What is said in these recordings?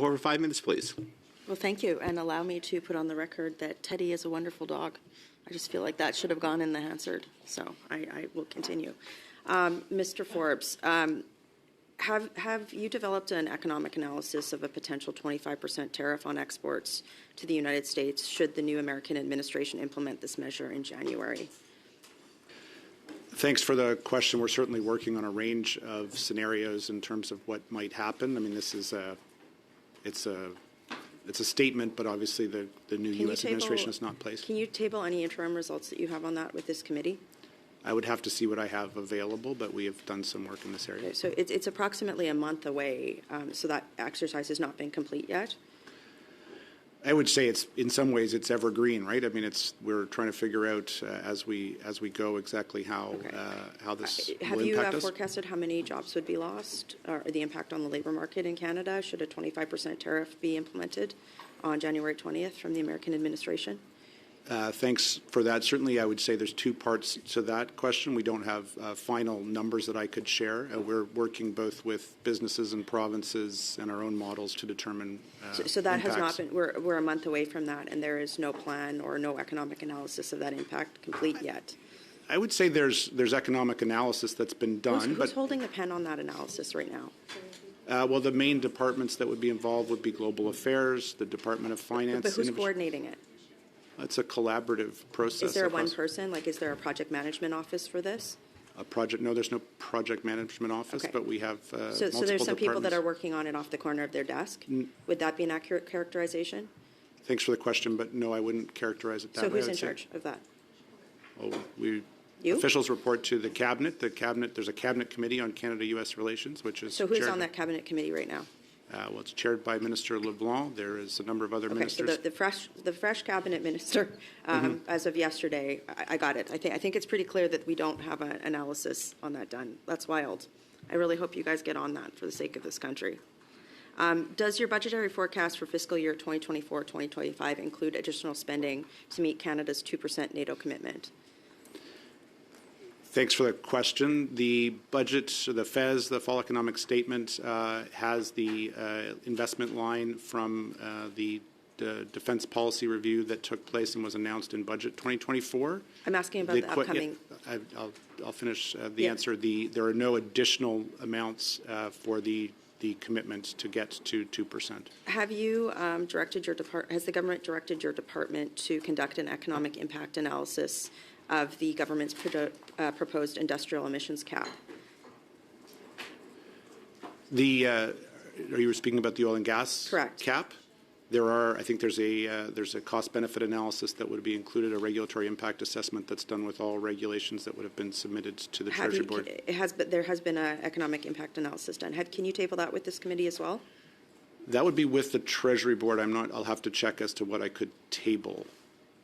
Over 5 minutes, please. Well, thank you, and allow me to put on the record that Teddy is a wonderful dog. I just feel like that should have gone in the Hansard, so I will continue. Mr. Forbes, have you developed an economic analysis of a potential 25% tariff on exports to the United States should the new American administration implement this measure in January? Thanks for the question. We're certainly working on a range of scenarios in terms of what might happen. I mean, this is it's a statement, but obviously the new U.S. administration is not in place. Can you table any interim results that you have on that with this committee? I would have to see what I have available, but we have done some work in this area. Okay, so it's approximately a month away, so that exercise has not been complete yet? I would say it's in some ways it's evergreen, right? I mean, we're trying to figure out as we go exactly how this have will you impact us. forecasted how many jobs would be lost, or the impact on the labor market in Canada should a 25% tariff be implemented on January 20th from the American administration? Thanks for that. Certainly, I would say there's two parts to that question. We don't have final numbers that I could share. We're working both with businesses and provinces and our own models to determine So that impacts. has not been, we're a month away from that, and there is no plan or no economic analysis of that impact complete yet. I would say there's economic analysis that's been done. Who's holding the pen on that analysis right now? Well, the main departments that would be involved would be Global Affairs, the Department of Finance. But who's coordinating it? It's a collaborative process. Is there one person? Like, is there a project management office for this? No, there's no project management office, Okay. but we have So there's some people that are working on it off the corner of their desk. Would that be an accurate characterization? Thanks for the question, but no, I wouldn't characterize it that way. So who's in charge of that? Well, You? officials report to the cabinet. There's a cabinet committee on Canada-U.S. relations, which is So who's chaired, on that cabinet committee right now? well, it's chaired by Minister LeBlanc. There is a number of other ministers. So the fresh cabinet minister, as of yesterday, I got it. I think it's pretty clear that we don't have an analysis on that done. That's wild. I really hope you guys get on that for the sake of this country. Does your budgetary forecast for fiscal year 2024-2025 include additional spending to meet Canada's 2% NATO commitment? Thanks for the question. The budget, the FES, the Fall Economic Statement, has the investment line from the defense policy review that took place and was announced in Budget 2024. I'm asking about the upcoming. Yeah, I'll finish the answer. There are no additional amounts for the commitment to get to 2%. Have you directed your department? Has the government directed your department to conduct an economic impact analysis of the government's proposed industrial emissions cap? Are you speaking about the oil and gas Correct. cap? I think there's a cost-benefit analysis that would be included, a regulatory impact assessment that's done with all regulations that would have been submitted to the Treasury Board. But there has been an economic impact analysis done. Can you table that with this committee as well? That would be with the Treasury Board. I'll have to check as to what I could table.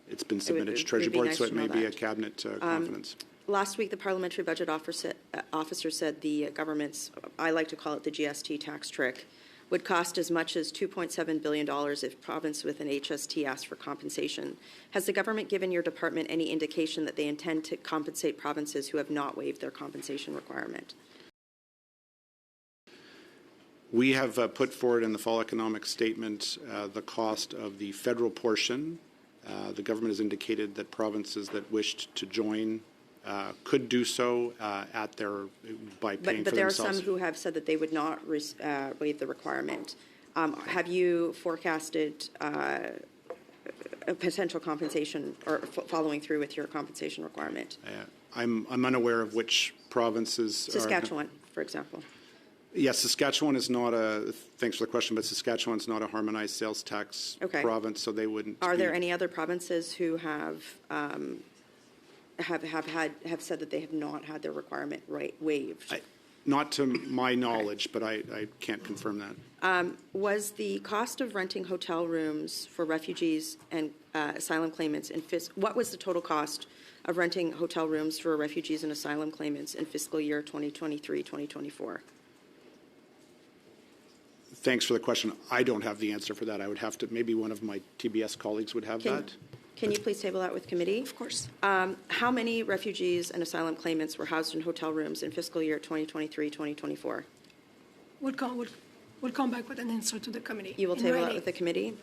It's been submitted to Treasury Board, so it may be a cabinet confidence. Last week, the parliamentary budget officer said the government's, I like to call it the GST tax trick, would cost as much as $2.7 billion if province with an HST asked for compensation. Has the government given your department any indication that they intend to compensate provinces who have not waived their compensation requirement? We have put forward in the Fall Economic Statement the cost of the federal portion. The government has indicated that provinces that wished to join could do so by paying for themselves. But there are some who have said that they would not waive the requirement. Have you forecasted a potential compensation or following through with your compensation requirement? I'm unaware of which provinces. Saskatchewan, for example. Yes, Saskatchewan is not thanks for the question, but Saskatchewan's not a harmonized sales tax province, so they wouldn't. Are there any other provinces who have said that they have not had their requirement waived? Not to my knowledge, but I can't confirm that. Was the cost of renting hotel rooms for refugees and asylum claimants what was the total cost of renting hotel rooms for refugees and asylum claimants in fiscal year 2023-2024? Thanks for the question. I don't have the answer for that. I would have to, maybe one of my TBS colleagues would have that. Can you please table that with committee? Of course. How many refugees and asylum claimants were housed in hotel rooms in fiscal year 2023-2024? What We'll come back with an answer to the committee. You will in table that writing. with the committee?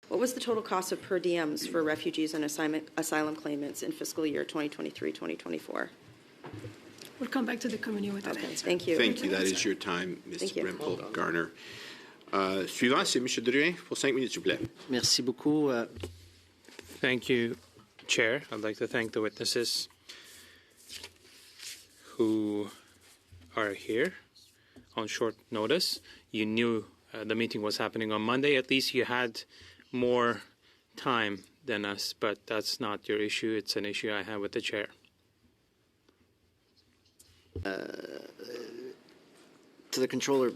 What was the total cost of per diems for refugees and asylum claimants in fiscal year 2023-2024? We'll come back to the committee with an answer. Thank you. Thank you. That is your time, Ms. Thank you. Rempel-Garner. Suivant, c'est M. Drouin pour 5 minutes, s'il vous plaît. Merci beaucoup. Thank you, Chair. I'd like to thank the witnesses who are here on short notice. You knew the meeting was happening on Monday. At least you had more time than us, but that's not your issue. It's an issue I have with the Chair. To the controller,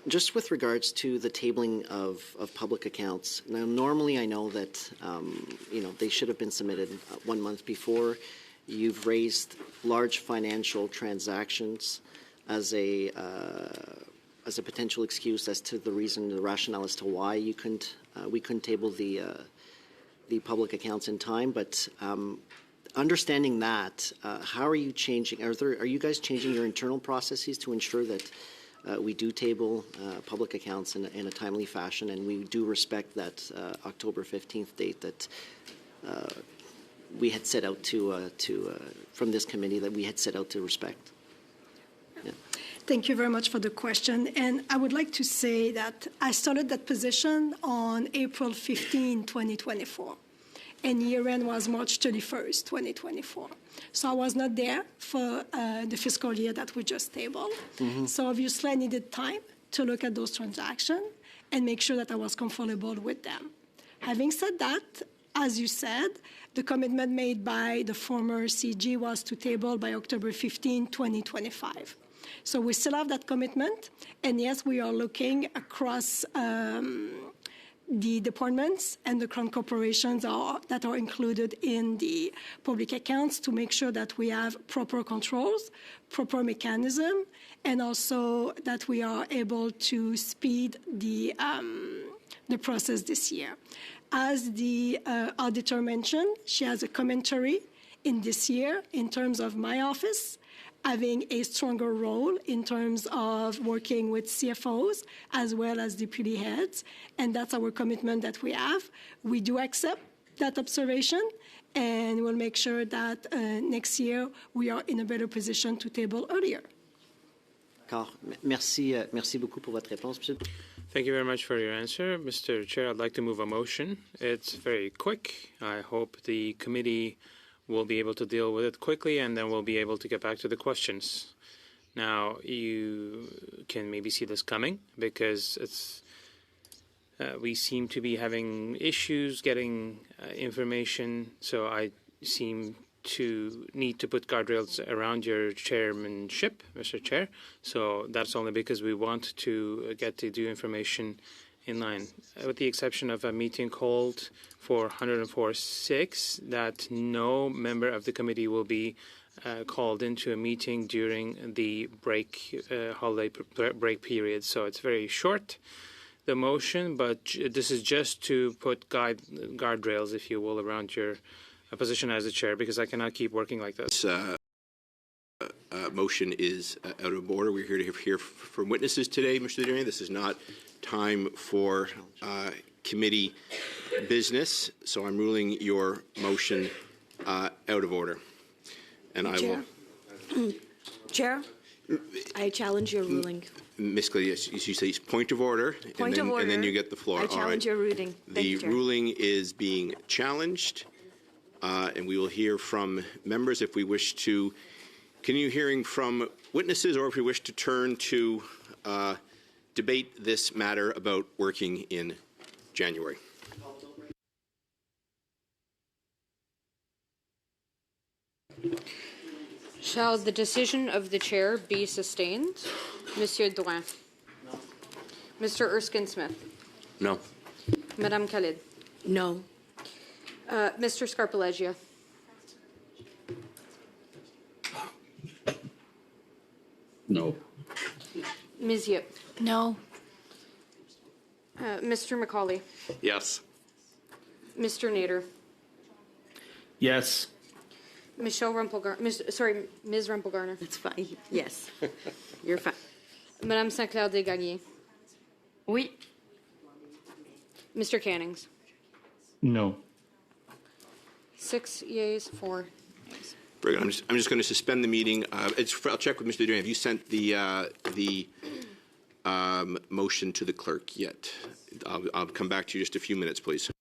just with regards to the tabling of public accounts. Now, normally I know that they should have been submitted 1 month before. You've raised large financial transactions as a potential excuse as to the reason, the rationale as to why we couldn't table the public accounts in time. But understanding that, how are you changing? Are you guys changing your internal processes to ensure that we do table public accounts in a timely fashion, and we do respect that October 15th date that we had set out from this committee that we had set out to respect? Yeah. Thank you very much for the question. And I would like to say that I started that position on April 15, 2024. And year-end was March 31st, 2024. So I was not there for the fiscal year that we just tabled. Mm-hmm. So obviously I needed time to look at those transactions and make sure that I was comfortable with them. Having said that, as you said, the commitment made by the former CG was to table by October 15, 2025. So we still have that commitment. And yes, we are looking across the departments and the crown corporations that are included in the public accounts to make sure that we have proper controls, proper mechanism, and also that we are able to speed the process this year. As the auditor mentioned, she has a commentary in this year in terms of my office having a stronger role in terms of working with CFOs as well as deputy heads, and that's our commitment that we have. We do accept that observation, and we'll make sure that next year we are in a better position to table earlier. Merci beaucoup pour votre réponse, Monsieur. Thank you very much for your answer. Mr. Chair, I'd like to move a motion. It's very quick. I hope the committee will be able to deal with it quickly, and then we'll be able to get back to the questions. Now, you can maybe see this coming because we seem to be having issues getting information, so I seem to need to put guardrails around your chairmanship, Mr. Chair. So that's only because we want to get to do information in line, with the exception of a meeting called for 104.6, that no member of the committee will be called into a meeting during the holiday break period. So it's very short, the motion, but this is just to put guardrails, if you will, around your position as the chair, because I cannot keep working like this. Motion is out of order. We're here to hear from witnesses today, Mr. Drouin. This is not time for committee business, so I'm ruling your motion out of order. And Chair. I will... Chair, I challenge your ruling. Ms. Claudia, you say point of order, Point of order. And then you get the floor. I challenge your ruling. The ruling is being challenged, and we will hear from members if we wish to continue hearing from witnesses, or if we wish to turn to debate this matter about working in January. Shall the decision of the chair be sustained? Monsieur Drouin. No. Mr. Erskine-Smith. No. Madame Khalid. No. Mr. Scarpaleggia. No. Ms. Yip. No. Mr. Macaulay. Yes. Mr. Nader. Yes. Ms. Rumpelgarner. It's fine. Yes. You're fine. Madame Sinclair Desgagnés. Oui. Mr. Cannings. No. 6 yeas, 4 nays. Very good. I'm just going to suspend the meeting. I'll check with Mr. Duran. Have you sent the motion to the clerk yet? I'll come back to you just a few minutes, please.